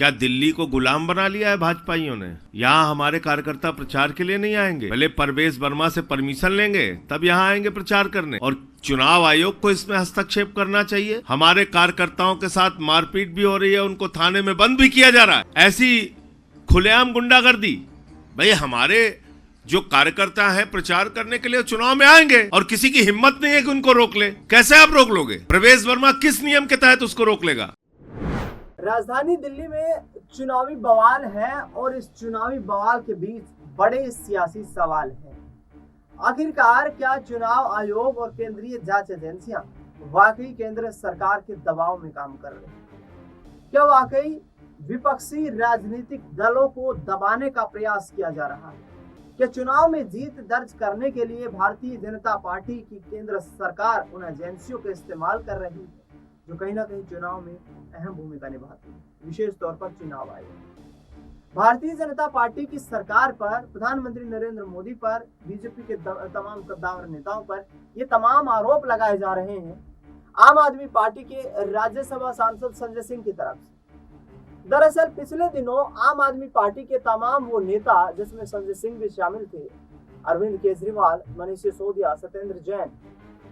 क्या दिल्ली को गुलाम बना लिया है भाजपाइयों ने? यहाँ हमारे कार्यकर्ता प्रचार के लिए नहीं आएंगे, पहले परवेश वर्मा से परमिशन लेंगे तब यहाँ आएंगे प्रचार करने। और चुनाव आयोग को इसमें हस्तक्षेप करना चाहिए। हमारे कार्यकर्ताओं के साथ मारपीट भी हो रही है, उनको थाने में बंद भी किया जा रहा है। ऐसी खुलेआम गुंडागर्दी। भाई हमारे जो कार्यकर्ता हैं प्रचार करने के लिए चुनाव में आएंगे और किसी की हिम्मत नहीं है कि उनको रोक ले। कैसे आप रोक लोगे? प्रवेश वर्मा किस नियम के तहत उसको रोक लेगा? राजधानी दिल्ली में चुनावी बवाल है और इस चुनावी बवाल के बीच बड़े सियासी सवाल हैं। आखिरकार क्या चुनाव आयोग और केंद्रीय जांच एजेंसियां वाकई केंद्र सरकार के दबाव में काम कर रही हैं? क्या वाकई विपक्षी राजनीतिक दलों को दबाने का प्रयास किया जा रहा है? क्या चुनाव में जीत दर्ज करने के लिए भारतीय जनता पार्टी की केंद्र सरकार उन एजेंसियों का इस्तेमाल कर रही है जो कहीं ना कहीं चुनाव में अहम भूमिका निभाती है, विशेष तौर पर चुनाव आयोग? भारतीय जनता पार्टी की सरकार पर, प्रधानमंत्री नरेंद्र मोदी पर, बीजेपी के तमाम कद्दावर नेताओं पर ये तमाम आरोप लगाए जा रहे हैं आम आदमी पार्टी के राज्यसभा सांसद संजय सिंह की तरफ से। दरअसल पिछले दिनों आम आदमी पार्टी के तमाम वो नेता, जिसमें संजय सिंह भी शामिल थे, अरविंद केजरीवाल, मनीष सिसोदिया, सत्येंद्र जैन,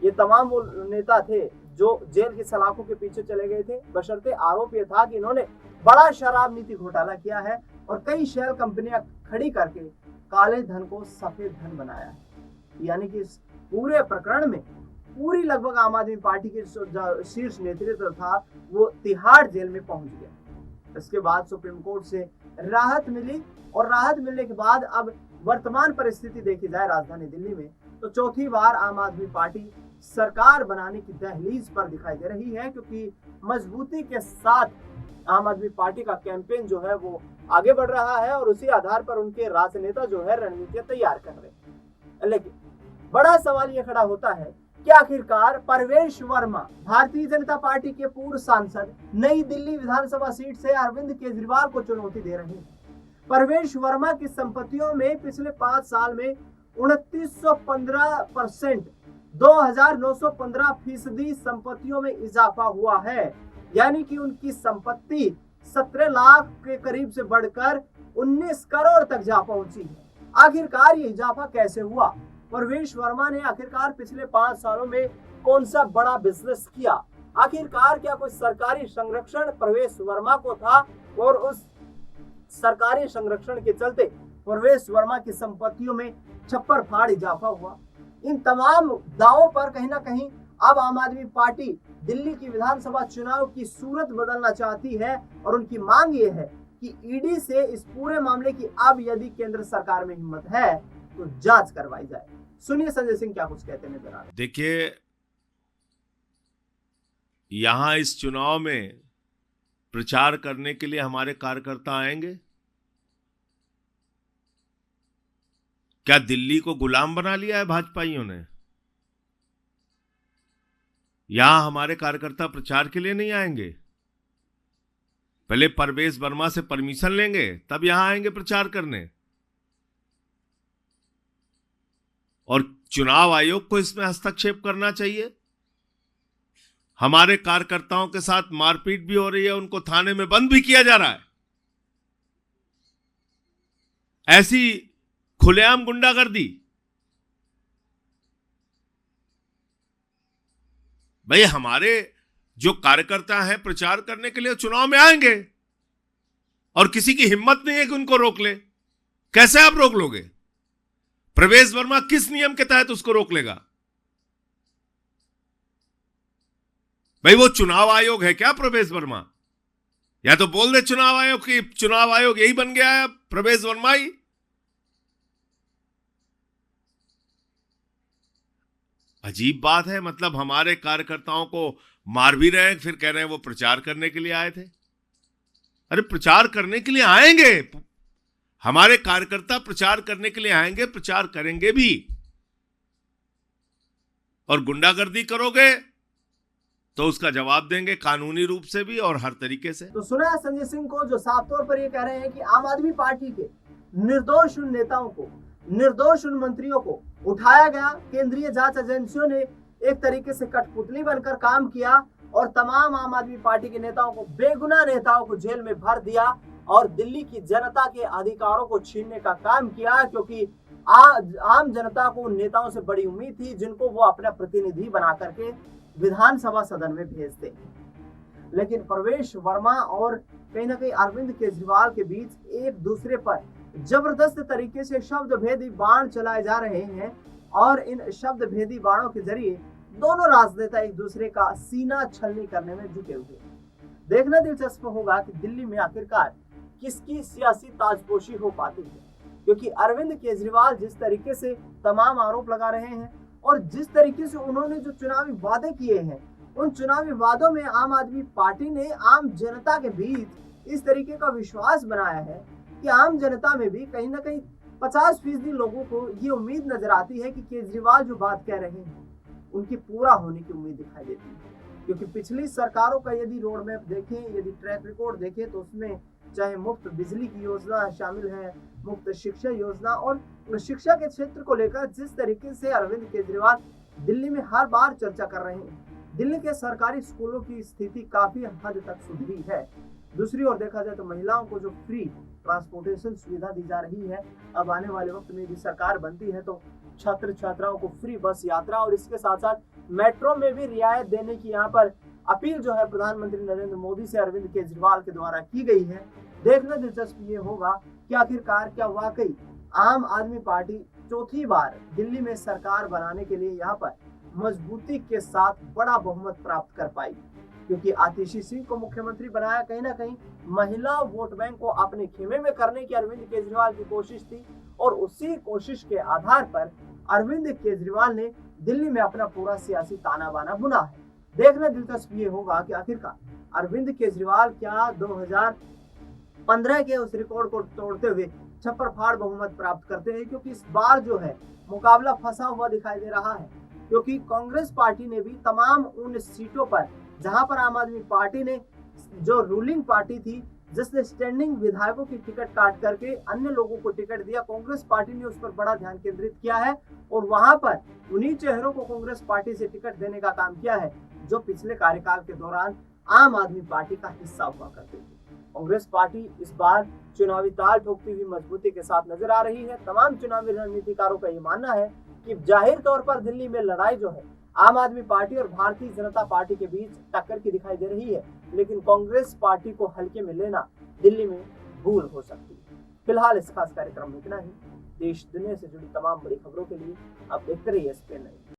ये तमाम वो नेता थे जो जेल की सलाखों के पीछे चले गए थे, बशर्ते आरोप यह था कि इन्होंने बड़ा शराब नीति घोटाला किया है और कई शेल कंपनियां खड़ी करके काले धन को सफेद धन बनाया है। यानी कि इस पूरे प्रकरण में पूरी लगभग आम आदमी पार्टी के शीर्ष नेतृत्व था वो तिहाड़ जेल में पहुंच गया। इसके बाद सुप्रीम कोर्ट से राहत मिली और राहत मिलने के बाद अब वर्तमान परिस्थिति देखी जाए राजधानी दिल्ली में तो चौथी बार आम आदमी पार्टी सरकार बनाने की दहलीज पर दिखाई दे रही है, क्योंकि मजबूती के साथ आम आदमी पार्टी का कैंपेन जो है वो आगे बढ़ रहा है और उसी आधार पर उनके राजनेता जो है रणनीतियां तैयार कर रहे हैं। लेकिन बड़ा सवाल ये खड़ा होता है कि आखिरकार परवेश वर्मा, भारतीय जनता पार्टी के पूर्व सांसद, नई दिल्ली विधानसभा सीट से अरविंद केजरीवाल को चुनौती दे रहे हैं। परवेश वर्मा की संपत्तियों में पिछले 5 साल में 2915%, 2915% संपत्तियों में इजाफा हुआ है। यानी कि उनकी संपत्ति 17 लाख के करीब से बढ़कर 19 करोड़ तक जा पहुंची है। आखिरकार ये इजाफा कैसे हुआ? परवेश वर्मा ने आखिरकार पिछले 5 सालों में कौन सा बड़ा बिजनेस किया? आखिरकार क्या कोई सरकारी संरक्षण परवेश वर्मा को था और उस सरकारी संरक्षण के चलते परवेश वर्मा की संपत्तियों में छप्पर फाड़ इजाफा हुआ? इन तमाम दावों पर कहीं ना कहीं अब आम आदमी पार्टी दिल्ली की विधानसभा चुनाव की सूरत बदलना चाहती है और उनकी मांग ये है कि ईडी से इस पूरे मामले की अब यदि केंद्र सरकार में हिम्मत है तो जांच करवाई जाए। सुनिए संजय सिंह क्या कुछ कहते नजर आ रहे। देखिए, यहां इस चुनाव में प्रचार करने के लिए हमारे कार्यकर्ता आएंगे। क्या दिल्ली को गुलाम बना लिया है भाजपाइयों ने? यहां हमारे कार्यकर्ता प्रचार के लिए नहीं आएंगे, पहले परवेश वर्मा से परमिशन लेंगे तब यहां आएंगे प्रचार करने। और चुनाव आयोग को इसमें हस्तक्षेप करना चाहिए। हमारे कार्यकर्ताओं के साथ मारपीट भी हो रही है, उनको थाने में बंद भी किया जा रहा है। ऐसी खुलेआम गुंडागर्दी। भाई हमारे जो कार्यकर्ता हैं प्रचार करने के लिए चुनाव में आएंगे और किसी की हिम्मत नहीं है कि उनको रोक ले। कैसे आप रोक लोगे? प्रवेश वर्मा किस नियम के तहत उसको रोक लेगा? भाई वो चुनाव आयोग है क्या प्रवेश वर्मा? या तो बोल दे चुनाव आयोग की चुनाव आयोग यही बन गया है प्रवेश वर्मा ही। अजीब बात है। मतलब हमारे कार्यकर्ताओं को मार भी रहे हैं, फिर कह रहे हैं वो प्रचार करने के लिए आए थे। अरे प्रचार करने के लिए आएंगे, हमारे कार्यकर्ता प्रचार करने के लिए आएंगे, प्रचार करेंगे भी। और गुंडागर्दी करोगे तो उसका जवाब देंगे कानूनी रूप से भी और हर तरीके से। तो सुना संजय सिंह को, जो साफ तौर पर ये कह रहे हैं कि आम आदमी पार्टी के निर्दोष उन नेताओं को, निर्दोष उन मंत्रियों को उठाया गया। केंद्रीय जांच एजेंसियों ने एक तरीके से कठपुतली बनकर काम किया और तमाम आम आदमी पार्टी के नेताओं को, बेगुनाह नेताओं को जेल में भर दिया और दिल्ली की जनता के अधिकारों को छीनने का काम किया, क्योंकि आम जनता को उन नेताओं से बड़ी उम्मीद थी जिनको वो अपना प्रतिनिधि बना करके विधानसभा सदन में भेजते। लेकिन प्रवेश वर्मा और कहीं ना कहीं अरविंद केजरीवाल के बीच एक दूसरे पर जबरदस्त तरीके से शब्द भेदी बाण चलाए जा रहे हैं और इन शब्द भेदी बाणों के जरिए दोनों राजनेता एक दूसरे का सीना छलनी करने में जुटे हुए। देखना दिलचस्प होगा कि दिल्ली में आखिरकार किसकी सियासी ताजपोशी हो पाती है, क्योंकि अरविंद केजरीवाल जिस तरीके से तमाम आरोप लगा रहे हैं और जिस तरीके से उन्होंने जो चुनावी वादे किए हैं, उन चुनावी वादों में आम आदमी पार्टी ने आम जनता के बीच इस तरीके का विश्वास बनाया है कि आम जनता में भी कहीं ना कहीं 50% लोगों को ये उम्मीद नजर आती है कि केजरीवाल जो बात कह रहे हैं उनकी पूरा होने की उम्मीद दिखाई देती है। क्योंकि पिछली सरकारों का यदि रोड मैप देखें, यदि ट्रैक रिकॉर्ड देखें, तो उसमें चाहे मुफ्त बिजली की योजना शामिल है, मुफ्त शिक्षा योजना, और शिक्षा के क्षेत्र को लेकर जिस तरीके से अरविंद केजरीवाल दिल्ली में हर बार चर्चा कर रहे हैं, दिल्ली के सरकारी स्कूलों की स्थिति काफी हद तक सुधरी है। दूसरी ओर देखा जाए तो महिलाओं को जो फ्री ट्रांसपोर्टेशन सुविधा दी जा रही है, अब आने वाले वक्त में यदि सरकार बनती है तो छात्र छात्राओं को फ्री बस यात्रा और इसके साथ साथ मेट्रो में भी रियायत देने की यहाँ पर अपील जो है प्रधानमंत्री नरेंद्र मोदी से अरविंद केजरीवाल के द्वारा की गई है। देखना दिलचस्प ये होगा कि आखिरकार क्या वाकई आम आदमी पार्टी चौथी बार दिल्ली में सरकार बनाने के लिए यहाँ पर मजबूती के साथ बड़ा बहुमत प्राप्त कर पाई, क्योंकि आतिशी सिंह को मुख्यमंत्री बनाया कहीं ना कहीं महिला वोट बैंक को अपने खेमे में करने की अरविंद केजरीवाल की कोशिश थी, और उसी कोशिश के आधार पर अरविंद केजरीवाल ने दिल्ली में अपना पूरा सियासी ताना बाना बुना है। देखना दिलचस्प ये होगा कि आखिरकार अरविंद केजरीवाल क्या 2015 के उस रिकॉर्ड को तोड़ते हुए छप्पर फाड़ बहुमत प्राप्त करते हैं, क्योंकि इस बार जो है मुकाबला फंसा हुआ दिखाई दे रहा है, क्योंकि कांग्रेस पार्टी ने भी तमाम उन सीटों पर जहां पर आम आदमी पार्टी ने, जो रूलिंग पार्टी थी जिसने स्टैंडिंग विधायकों की टिकट काट करके अन्य लोगों को टिकट दिया, कांग्रेस पार्टी ने उस पर बड़ा ध्यान केंद्रित किया है और वहां पर उन्हीं चेहरों को कांग्रेस पार्टी से टिकट देने का काम किया है जो पिछले कार्यकाल के दौरान आम आदमी पार्टी का हिस्सा हुआ करते थे। कांग्रेस पार्टी इस बार चुनावी ताल ठोकती हुई मजबूती के साथ नजर आ रही है। तमाम चुनावी रणनीतिकारों का ये मानना है कि जाहिर तौर पर दिल्ली में लड़ाई जो है आम आदमी पार्टी और भारतीय जनता पार्टी के बीच टक्कर की दिखाई दे रही है, लेकिन कांग्रेस पार्टी को हल्के में लेना दिल्ली में भूल हो सकती है। फिलहाल इस खास कार्यक्रम में इतना ही। देश दुनिया से जुड़ी तमाम बड़ी खबरों के लिए आप देखते रहिए SPN9।